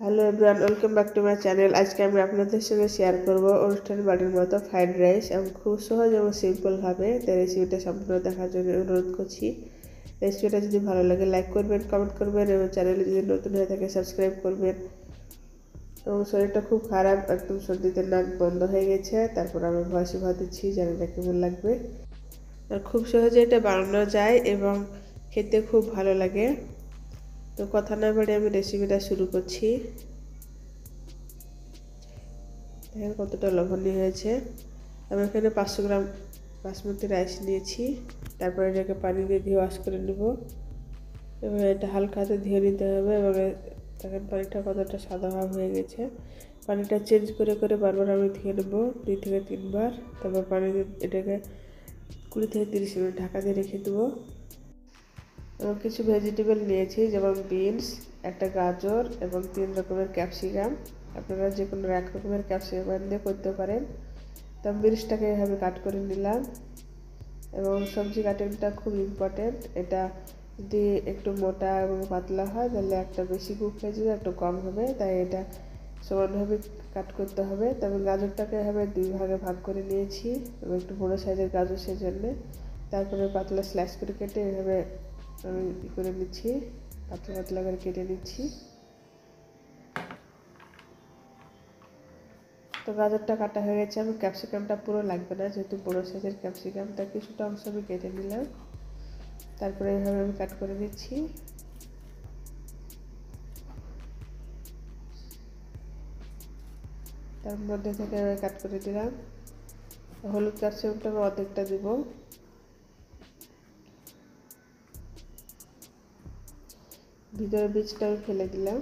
Hello everyone, welcome back to my channel. আজকে আমি আপনাদের সঙ্গে শেয়ার করব অনুষ্ঠান বাড়ির মতো ফ্রাইড রাইস এবং খুব সহজ এবং সিম্পলভাবে। তাই রেসিপিটা সম্পূর্ণ দেখার জন্য অনুরোধ করছি। রেসিপিটা যদি ভালো লাগে লাইক করবেন, কমেন্ট করবেন এবং চ্যানেলে যদি নতুন হয়ে থাকে সাবস্ক্রাইব করবেন। এবং শরীরটা খুব খারাপ, একদম সর্দিতে নাক বন্ধ হয়ে গেছে, তারপর আমি ভয়েস ওভার দিচ্ছি, জানি না কেমন লাগবে। আর খুব সহজে এটা বানানো যায় এবং খেতে খুব ভালো লাগে। তো কথা না বলে আমি রেসিপিটা শুরু করছি। দেখেন কতটা লবণীয় হয়েছে। আমি এখানে 500 গ্রাম বাসমতি রাইস নিয়েছি। তারপরে এটাকে পানি দিয়ে ধুয়ে ওয়াশ করে নেব এবং এটা হালকা হাতে ধুয়ে নিতে হবে। এবং দেখেন পানিটা কতটা সাদা ভাব হয়ে গেছে। পানিটা চেঞ্জ করে করে বারবার আমি ধুয়ে নেব 2 থেকে 3 বার। তারপর পানি দিয়ে এটাকে 20 থেকে 30 মিনিট ঢাকা দিয়ে রেখে দেবো। এবং কিছু ভেজিটেবল নিয়েছি, যেমন বিনস, একটা গাজর এবং 3 রকমের ক্যাপসিকাম। আপনারা যে কোনো এক রকমের ক্যাপসিকাম দিয়ে করতে পারেন। তো বিনসটাকে এভাবে কাট করে নিলাম। এবং সবজি কাটিংটা খুব ইম্পর্টেন্ট। এটা যদি একটু মোটা এবং পাতলা হয় তাহলে একটা বেশি কুক হয়ে যাবে, একটু কম হবে, তাই এটা সমানভাবে কাট করতে হবে। তবে গাজরটাকে এভাবে 2 ভাগে ভাগ করে নিয়েছি এবং একটু বড়ো সাইজের গাজর সেজন্য। তারপরে পাতলা স্লাইস করে কেটে এভাবে আমি করে নিচ্ছি, পাতলা পাতলা করে কেটে নিচ্ছি। তো গাজরটা কাটা হয়ে গেছে। আমি ক্যাপসিকামটা পুরো লাগবে না, যেহেতু বড়ো সাইজের ক্যাপসিকাম, তার কিছুটা অংশ আমি কেটে নিলাম। তারপরে এইভাবে আমি কাট করে নিচ্ছি। তার মধ্যে থেকে আমি কাট করে দিলাম। হলুদ ক্যাপসিকামটা আমি অর্ধেকটা দিব। ভিতরে বীজটা আমি ফেলে দিলাম।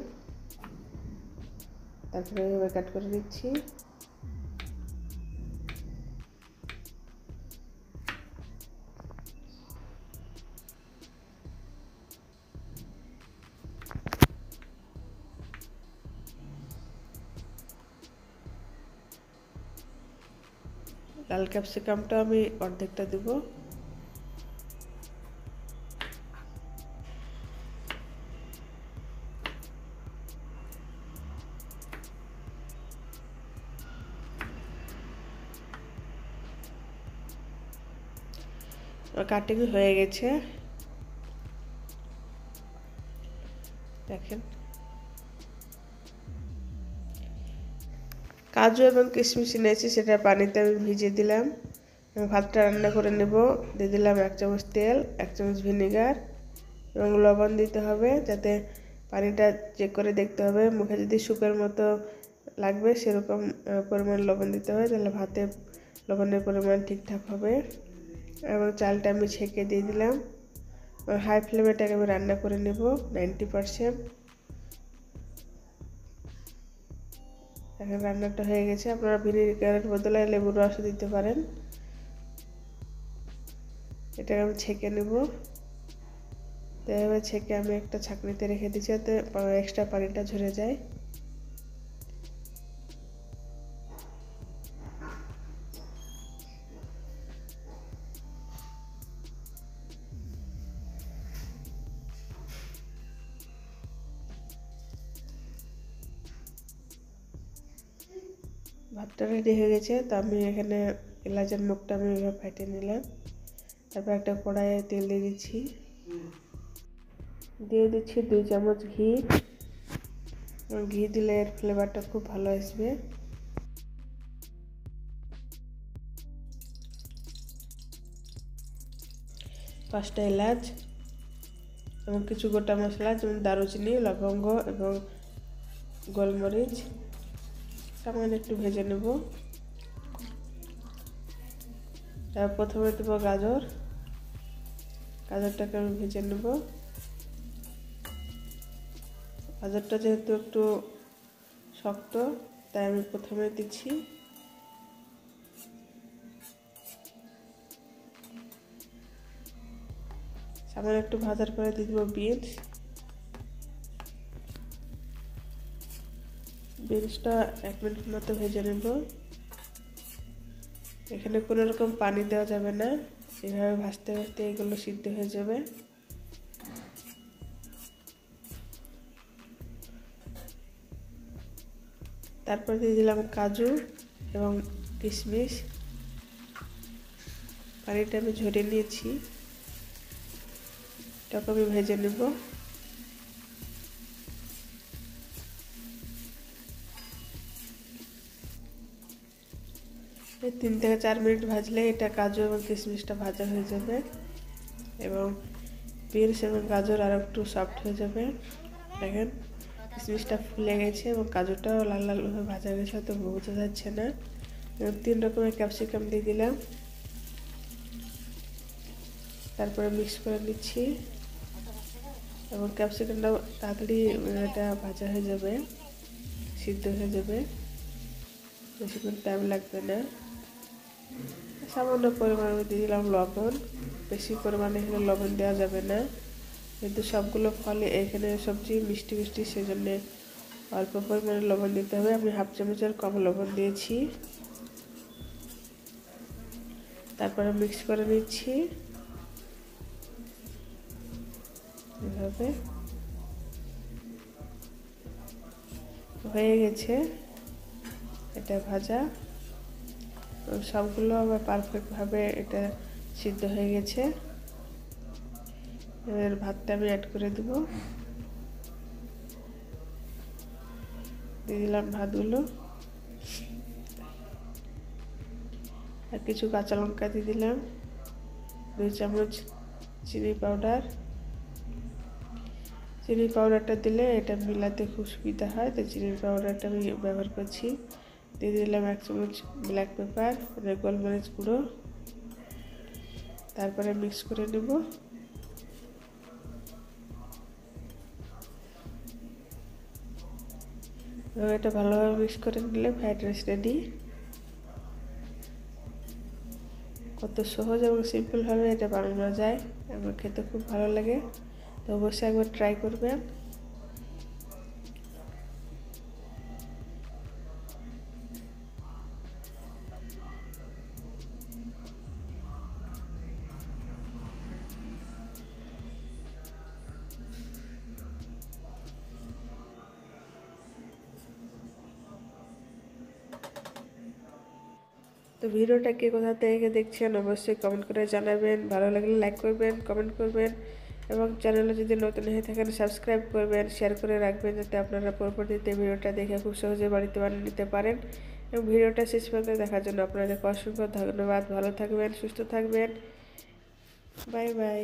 তারপরে এইভাবে কাট করে নিচ্ছি। লাল ক্যাপসিকামটা আমি অর্ধেকটা দেব। কাটিং হয়ে গেছে, দেখেন। কাজু এবং কিশমিশ নিয়েছি, সেটা পানিতে আমি ভিজিয়ে দিলাম। ভাতটা রান্না করে নেব। দিয়ে দিলাম 1 চামচ তেল, 1 চামচ ভিনেগার এবং লবণ দিতে হবে, যাতে পানিটা চেক করে দেখতে হবে। মুখে যদি স্যুপের মতো লাগবে সেরকম পরিমাণ লবণ দিতে হবে, তাহলে ভাতে লবণের পরিমাণ ঠিকঠাক হবে। এবং চালটা আমি ছেঁকে দিয়ে দিলাম। হাই ফ্লেমেটাকে আমি রান্না করে নেব 90%। এখন রান্নাটা হয়ে গেছে। আপনারা ভিনেগারের বদলে লেবুর রস দিতে পারেন। এটাকে আমি ছেঁকে নেব। তো এভাবে ছেঁকে আমি একটা ছাঁকনিতে রেখে দিচ্ছি, যাতে এক্সট্রা পানিটা ঝরে যায়। ভাতটা রেডি হয়ে গেছে। তো আমি এখানে এলাচের মুখটা আমি এভাবে ফাটিয়ে নিলাম। তারপর একটা কড়াইয়ে তেল দিয়ে দিচ্ছি। 2 চামচ ঘি। ঘি দিলে এর ফ্লেভারটা খুব ভালো আসবে। পাঁচটা এলাচ এবং কিছু গোটা মশলা, যেমন দারুচিনি, লবঙ্গ এবং গোলমরিচ, সামান্য একটু ভেজে নেব। তারপর প্রথমে দেবো গাজরটাকে আমি ভেজে নেব। গাজরটা যেহেতু একটু শক্ত, তাই আমি প্রথমে দিচ্ছি। সামান্য একটু ভাজার পরে দিয়ে দেবো বিনসটা 1 মিনিট মতো ভেজে নেব। এখানে কোনো রকম পানি দেওয়া যাবে না, এভাবে ভাজতে ভাজতে এগুলো সিদ্ধ হয়ে যাবে। তারপর দিয়ে দিলাম কাজু এবং কিশমিশ। পানিটা আমি ঝরিয়ে নিয়েছি, এটাকে আমি ভেজে নেব। এই 3 থেকে 4 মিনিট ভাজলে এটা কাজু এবং কিশমিশটা ভাজা হয়ে যাবে এবং বিনস এবং গাজর আর একটু সফট হয়ে যাবে। দেখেন কিশমিশটা ফুলে গেছে এবং কাজুটাও লাল লালভাবে ভাজা গেছে, হয়তো বোঝা যাচ্ছে না। এবং 3 রকমের ক্যাপসিকাম দিয়ে দিলাম, তারপরে মিক্স করে নিচ্ছি এবং ক্যাপসিকামটা তাড়াতাড়ি এটা ভাজা হয়ে যাবে, সিদ্ধ হয়ে যাবে, বেশিক্ষণ টাইম লাগবে না। সামান্য পরিমাণে দিয়ে দিলাম লবণ, বেশি পরিমাণে এখানে লবণ দেওয়া যাবে না, কিন্তু সবগুলো ফলে এখানে সবজি মিষ্টি মিষ্টি, সেজন্য অল্প পরিমাণে লবণ দিতে হবে। আমি হাফ চামচের কম লবণ দিয়েছি। তারপরে মিক্স করে নিচ্ছি এভাবে। হয়ে গেছে এটা ভাজা, সবগুলো আবার পারফেক্টভাবে এটা সিদ্ধ হয়ে গেছে। এবার ভাতটা আমি অ্যাড করে দেব, দিয়ে দিলাম ভাতগুলো আর কিছু কাঁচা লঙ্কা দিয়ে দিলাম, 2 চামচ চিনি পাউডার। চিনি পাউডারটা দিলে এটা মিলাতে খুব সুবিধা হয়, তো চিনির পাউডারটা আমি ব্যবহার করছি। দিয়ে দিলাম 1 চামচ ব্ল্যাক পেপার মানে গোলমরিচ গুঁড়ো। তারপরে মিক্স করে নেব। এটা ভালোভাবে মিক্স করে নিলে ফ্রাইড রাইস রেডি। কত সহজ এবং সিম্পলভাবে এটা বানানো যায়, আমার খেতে খুব ভালো লাগে, তো অবশ্যই একবার ট্রাই করবেন। তো ভিডিওটা কে কোথা থেকে দেখছেন অবশ্যই কমেন্ট করে জানাবেন, ভালো লাগলে লাইক করবেন, কমেন্ট করবেন এবং চ্যানেলে যদি নতুন হয়ে থাকেন সাবস্ক্রাইব করবেন, শেয়ার করে রাখবেন, যাতে আপনারা পরবর্তীতে ভিডিওটা দেখে খুব সহজে বাড়িতে বানিয়ে নিতে পারেন। এবং ভিডিওটা শেষ পর্যন্ত দেখার জন্য আপনাদেরকে অসংখ্য ধন্যবাদ। ভালো থাকবেন, সুস্থ থাকবেন, বাই বাই।